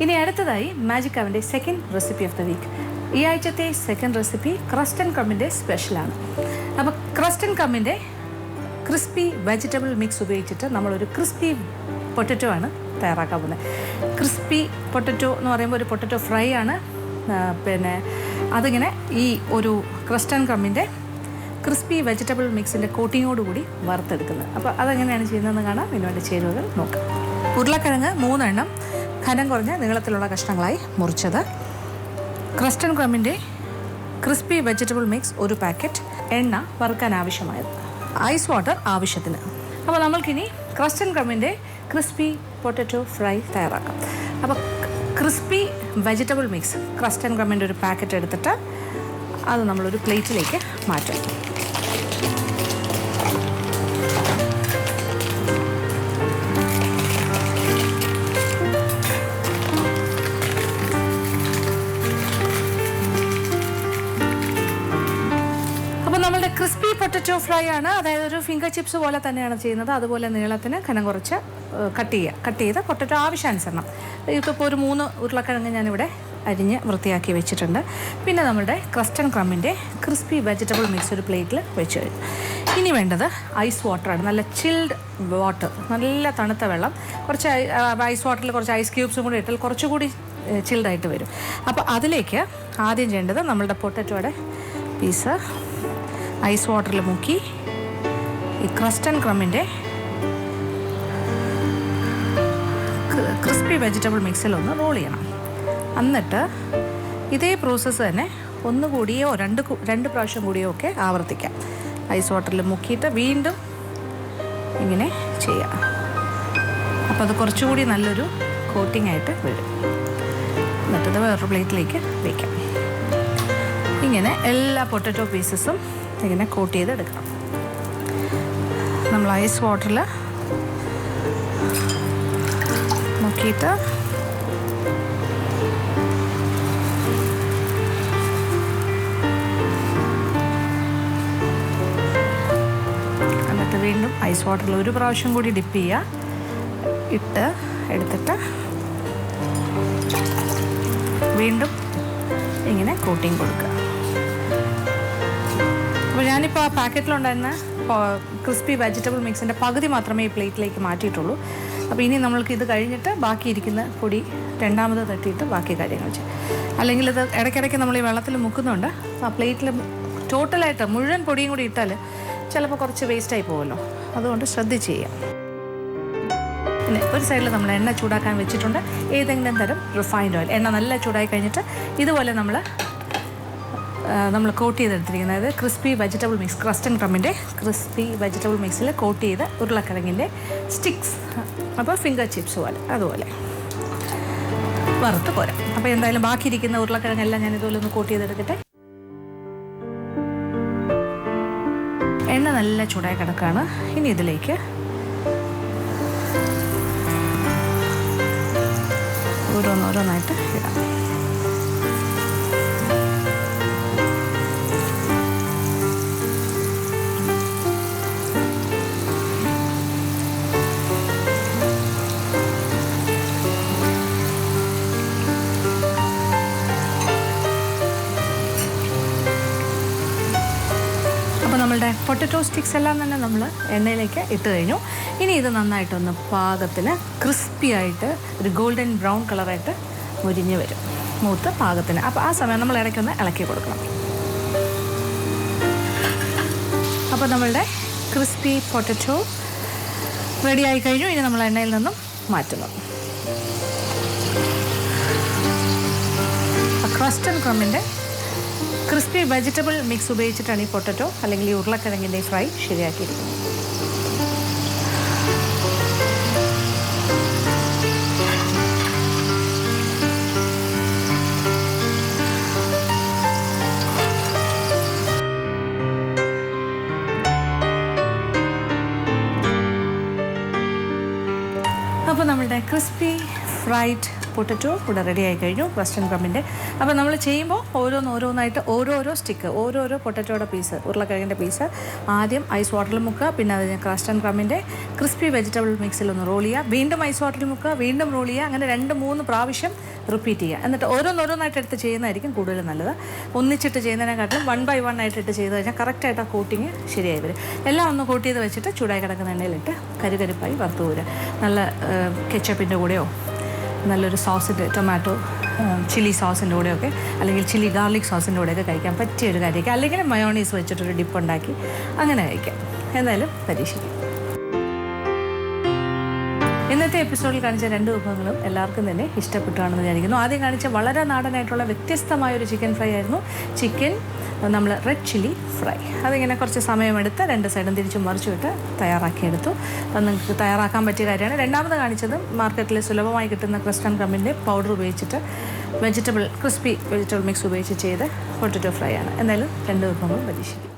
ഇനി അടുത്തതായി മാജിക് അവൻ്റെ second recipe of the week. ഈ ആഴ്ചത്തെ സെക്കൻഡ് റെസിപ്പി ക്രസ്റ്റ് ആൻഡ് ക്രമ്മിൻ്റെ സ്പെഷ്യലാണ്. അപ്പോൾ ക്രസ്റ്റ് ആൻഡ് ക്രമ്മിൻ്റെ ക്രിസ്പി വെജിറ്റബിൾ മിക്സ് ഉപയോഗിച്ചിട്ട് നമ്മളൊരു ക്രിസ്പി പൊട്ടറ്റോ ആണ് തയ്യാറാക്കാൻ പോകുന്നത്. ക്രിസ്പി പൊട്ടറ്റോ എന്ന് പറയുമ്പോൾ ഒരു പൊട്ടറ്റോ ഫ്രൈ ആണ്. പിന്നെ അതിങ്ങനെ ഈ ഒരു ക്രസ്റ്റ് ആൻഡ് ക്രമ്മിൻ്റെ ക്രിസ്പി വെജിറ്റബിൾ മിക്സിൻ്റെ കോട്ടിങ്ങോടുകൂടി വറുത്തെടുക്കുന്നത്. അപ്പോൾ അതെങ്ങനെയാണ് ചെയ്യുന്നതെന്ന് കാണാം. ഇതിനുവേണ്ടി ചേരുവകൾ നോക്കാം. ഉരുളക്കിഴങ്ങ് 3 എണ്ണം ഖനം കുറഞ്ഞ നീളത്തിലുള്ള കഷ്ണങ്ങളായി മുറിച്ചത്, ക്രസ്റ്റ് ആൻഡ് ക്രമ്മിൻ്റെ ക്രിസ്പി വെജിറ്റബിൾ മിക്സ് 1 പാക്കറ്റ്, എണ്ണ വറുക്കാൻ ആവശ്യമായത്, ഐസ് വാട്ടർ ആവശ്യത്തിന്. അപ്പോൾ നമ്മൾക്കിനി ക്രസ്റ്റ് ആൻഡ് ക്രമ്മിൻ്റെ ക്രിസ്പി പൊട്ടറ്റോ ഫ്രൈ തയ്യാറാക്കാം. അപ്പോൾ crispy vegetable mix crust and ക്രമ്മിൻ്റെ ഒരു പാക്കറ്റ് എടുത്തിട്ട് അത് നമ്മളൊരു പ്ലേറ്റിലേക്ക് മാറ്റാം. നമ്മളുടെ ക്രിസ്പി പൊട്ടറ്റോ ഫ്രൈ ആണ്. അതായത് ഒരു ഫിംഗർ ചിപ്സ് പോലെ തന്നെയാണ് ചെയ്യുന്നത്. അതുപോലെ നീളത്തിന് ഖനം കുറച്ച് കട്ട് ചെയ്ത് പൊട്ടറ്റോ ആവശ്യാനുസരണം. ഇതിപ്പോൾ ഒരു 3 ഉരുളക്കിഴങ്ങ് ഞാനിവിടെ അരിഞ്ഞ് വൃത്തിയാക്കി വെച്ചിട്ടുണ്ട്. പിന്നെ നമ്മുടെ ക്രസ്റ്റ് ആൻഡ് ക്രമ്മിൻ്റെ ക്രിസ്പി വെജിറ്റബിൾ മിക്സ് ഒരു പ്ലേറ്റിൽ വെച്ച് കഴിഞ്ഞു. ഇനി വേണ്ടത് ഐസ് വാട്ടറാണ്. നല്ല ചിൽഡ് വാട്ടർ, നല്ല തണുത്ത വെള്ളം. കുറച്ച് ഐസ് വാട്ടറിൽ കുറച്ച് ഐസ് ക്യൂബ്സും കൂടി ഇട്ടാൽ കുറച്ചുകൂടി ചിൽഡായിട്ട് വരും. അപ്പോൾ അതിലേക്ക് ആദ്യം ചെയ്യേണ്ടത് നമ്മളുടെ പൊട്ടറ്റോയുടെ പീസ് ഐസ് വാട്ടറിൽ മുക്കി ഈ ക്രസ്റ്റ് ആൻഡ് ക്രമ്മിൻ്റെ ക്രിസ്പി വെജിറ്റബിൾ മിക്സിലൊന്ന് റോൾ ചെയ്യണം. എന്നിട്ട് ഇതേ പ്രോസസ്സ് തന്നെ ഒന്നുകൂടിയോ രണ്ട് പ്രാവശ്യം കൂടിയോ ഒക്കെ ആവർത്തിക്കാം. ഐസ് വാട്ടറിൽ മുക്കിയിട്ട് വീണ്ടും ഇങ്ങനെ ചെയ്യാം. അപ്പോൾ അത് കുറച്ചുകൂടി നല്ലൊരു കോട്ടിംഗ് ആയിട്ട് വരും. എന്നിട്ടത് വേറൊരു പ്ലേറ്റിലേക്ക് വയ്ക്കാം. ഇങ്ങനെ എല്ലാ പൊട്ടറ്റോ പീസസും ഇങ്ങനെ കോട്ട് ചെയ്തെടുക്കണം. നമ്മൾ ഐസ് വാട്ടറിൽ മുക്കിയിട്ട് എന്നിട്ട് വീണ്ടും ഐസ് വാട്ടറിൽ ഒരു പ്രാവശ്യം കൂടി ഡിപ്പ് ചെയ്യുക. എടുത്തിട്ട് വീണ്ടും ഇങ്ങനെ കോട്ടിങ് കൊടുക്കുക. അപ്പോൾ ഞാനിപ്പോൾ ആ പാക്കറ്റിലുണ്ടായിരുന്ന ക്രിസ്പി വെജിറ്റബിൾ മിക്സിൻ്റെ പകുതി മാത്രമേ ഈ പ്ലേറ്റിലേക്ക് മാറ്റിയിട്ടുള്ളൂ. അപ്പോൾ ഇനി നമ്മൾക്ക് ഇത് കഴിഞ്ഞിട്ട് ബാക്കിയിരിക്കുന്ന പൊടി രണ്ടാമത് തട്ടിയിട്ട് ബാക്കി കാര്യങ്ങൾ ചെയ്യും. അല്ലെങ്കിൽ ഇത് ഇടയ്ക്കിടയ്ക്ക് നമ്മൾ ഈ വെള്ളത്തിൽ മുക്കുന്നുണ്ട്. ആ പ്ലേറ്റിൽ ടോട്ടലായിട്ട് മുഴുവൻ പൊടിയും കൂടി ഇട്ടാൽ ചിലപ്പോൾ കുറച്ച് വേസ്റ്റായി പോകുമല്ലോ. അതുകൊണ്ട് ശ്രദ്ധിച്ച് ചെയ്യാം. പിന്നെ ഒരു സൈഡിൽ നമ്മൾ എണ്ണ ചൂടാക്കാൻ വെച്ചിട്ടുണ്ട്. ഏതെങ്കിലും തരം റിഫൈൻഡ് ഓയിൽ. എണ്ണ നല്ല ചൂടായി കഴിഞ്ഞിട്ട് ഇതുപോലെ നമ്മൾ കോട്ട് ചെയ്തെടുത്തിരിക്കുന്നത്, അതായത് crispy vegetable mix crust and ക്രമ്മിൻ്റെ ക്രിസ്പി വെജിറ്റബിൾ മിക്സിൽ കോട്ട് ചെയ്ത ഉരുളക്കിഴങ്ങിൻ്റെ സ്റ്റിക്സ്, അപ്പോൾ ഫിംഗർ ചിപ്സ് പോലെ അതുപോലെ വറുത്ത് പോരാം. അപ്പോൾ എന്തായാലും ബാക്കിയിരിക്കുന്ന ഉരുളക്കിഴങ്ങെല്ലാം ഞാൻ ഇതുപോലെ ഒന്ന് കോട്ട് ചെയ്തെടുക്കട്ടെ. എണ്ണ നല്ല ചൂടായി കിടക്കുകയാണ്. ഇനി ഇതിലേക്ക് ഓരോന്നോരോന്നായിട്ട് ഇടാം. നമ്മളുടെ പൊട്ടറ്റോ സ്റ്റിക്സ് എല്ലാം തന്നെ നമ്മൾ എണ്ണയിലേക്ക് ഇട്ട് കഴിഞ്ഞു. ഇനി ഇത് നന്നായിട്ടൊന്ന് പാകത്തിന് ക്രിസ്പിയായിട്ട് ഒരു ഗോൾഡൻ ബ്രൗൺ കളറായിട്ട് മുരിഞ്ഞ് വരും, മൂത്ത് പാകത്തിന്. അപ്പോൾ ആ സമയം നമ്മൾ ഇടയ്ക്കൊന്ന് ഇളക്കി കൊടുക്കണം. അപ്പോൾ നമ്മളുടെ ക്രിസ്പി പൊട്ടറ്റോ റെഡിയായി കഴിഞ്ഞു. ഇനി നമ്മൾ എണ്ണയിൽ നിന്നും മാറ്റുന്നു. ക്രസ്റ്റ് ആൻഡ് ക്രമ്മിൻ്റെ ക്രിസ്പി വെജിറ്റബിൾ മിക്സ് ഉപയോഗിച്ചിട്ടാണ് ഈ പൊട്ടറ്റോ അല്ലെങ്കിൽ ഈ ഉരുളക്കിഴങ്ങിൻ്റെ ഫ്രൈ ശരിയാക്കിയിരിക്കുന്നത്. അപ്പോൾ നമ്മളുടെ ക്രിസ്പി ഫ്രൈഡ് പൊട്ടറ്റോ ഇവിടെ റെഡി ആയി കഴിഞ്ഞു ക്രസ്റ്റൻ ക്രമ്മിൻ്റെ. അപ്പോൾ നമ്മൾ ചെയ്യുമ്പോൾ ഓരോന്നായിട്ട് ഓരോരോ സ്റ്റിക്ക് ഓരോരോ പൊട്ടറ്റോയുടെ പീസ് ഉരുളക്കിഴങ്ങിൻ്റെ പീസ് ആദ്യം ഐസ് വാട്ടറിൽ മുക്കുക, പിന്നെ അതിന് ക്രസ്റ്റൻ ക്രമ്മിൻ്റെ ക്രിസ്പി വെജിറ്റബിൾ മിക്സിലൊന്ന് റോൾ ചെയ്യുക, വീണ്ടും ഐസ് വാട്ടറിൽ മുക്കുക, വീണ്ടും റോൾ ചെയ്യുക, അങ്ങനെ 2-3 പ്രാവശ്യം റിപ്പീറ്റ് ചെയ്യുക. എന്നിട്ട് ഓരോന്നായിട്ട് എടുത്ത് ചെയ്യുന്നതായിരിക്കും കൂടുതൽ നല്ലത്. ഒന്നിച്ചിട്ട് ചെയ്യുന്നതിനെക്കാട്ടിലും 1 by 1 ആയിട്ട് ചെയ്ത് കഴിഞ്ഞാൽ കറക്റ്റായിട്ട് ആ കോട്ടിങ് ശരിയായി വരും. എല്ലാം ഒന്ന് കോട്ട് ചെയ്ത് വെച്ചിട്ട് ചൂടായി കിടക്കുന്ന എണ്ണയിലിട്ട് കരിപ്പായി വറുത്ത് പോരുക. നല്ല കെച്ചപ്പിൻ്റെ കൂടെയോ നല്ലൊരു സോസിൻ്റെ ടൊമാറ്റോ ചില്ലി സോസിൻ്റെ കൂടെയൊക്കെ അല്ലെങ്കിൽ ചില്ലി ഗാർലിക് സോസിൻ്റെ കൂടെയൊക്കെ കഴിക്കാൻ പറ്റിയൊരു കാര്യമൊക്കെ, അല്ലെങ്കിൽ മയോണീസ് വെച്ചിട്ടൊരു ഡിപ്പ് ഉണ്ടാക്കി അങ്ങനെ കഴിക്കാം. എന്തായാലും പരീക്ഷിക്കും. ഇന്നത്തെ എപ്പിസോഡിൽ കാണിച്ച 2 വിഭവങ്ങളും എല്ലാവർക്കും തന്നെ ഇഷ്ടപ്പെട്ടാണെന്ന് വിചാരിക്കുന്നു. ആദ്യം കാണിച്ച വളരെ നാടനായിട്ടുള്ള വ്യത്യസ്തമായൊരു ചിക്കൻ ഫ്രൈ ആയിരുന്നു. ചിക്കൻ നമ്മൾ റെഡ് ചില്ലി ഫ്രൈ. അതിങ്ങനെ കുറച്ച് സമയമെടുത്ത് 2 സൈഡും തിരിച്ചും മറിച്ചുവിട്ട് തയ്യാറാക്കിയെടുത്തു. അത് നിങ്ങൾക്ക് തയ്യാറാക്കാൻ പറ്റിയ കാര്യമാണ്. രണ്ടാമത് കാണിച്ചത് മാർക്കറ്റിൽ സുലഭമായി കിട്ടുന്ന ക്രസ്റ്റൻ ക്രമ്മിൻ്റെ പൗഡർ ഉപയോഗിച്ചിട്ട് ക്രിസ്പി വെജിറ്റബിൾ മിക്സ് ഉപയോഗിച്ച് ചെയ്ത് പൊട്ടറ്റോ ഫ്രൈ ആണ്. എന്തായാലും 2 വിഭവങ്ങളും പരീക്ഷിക്കും.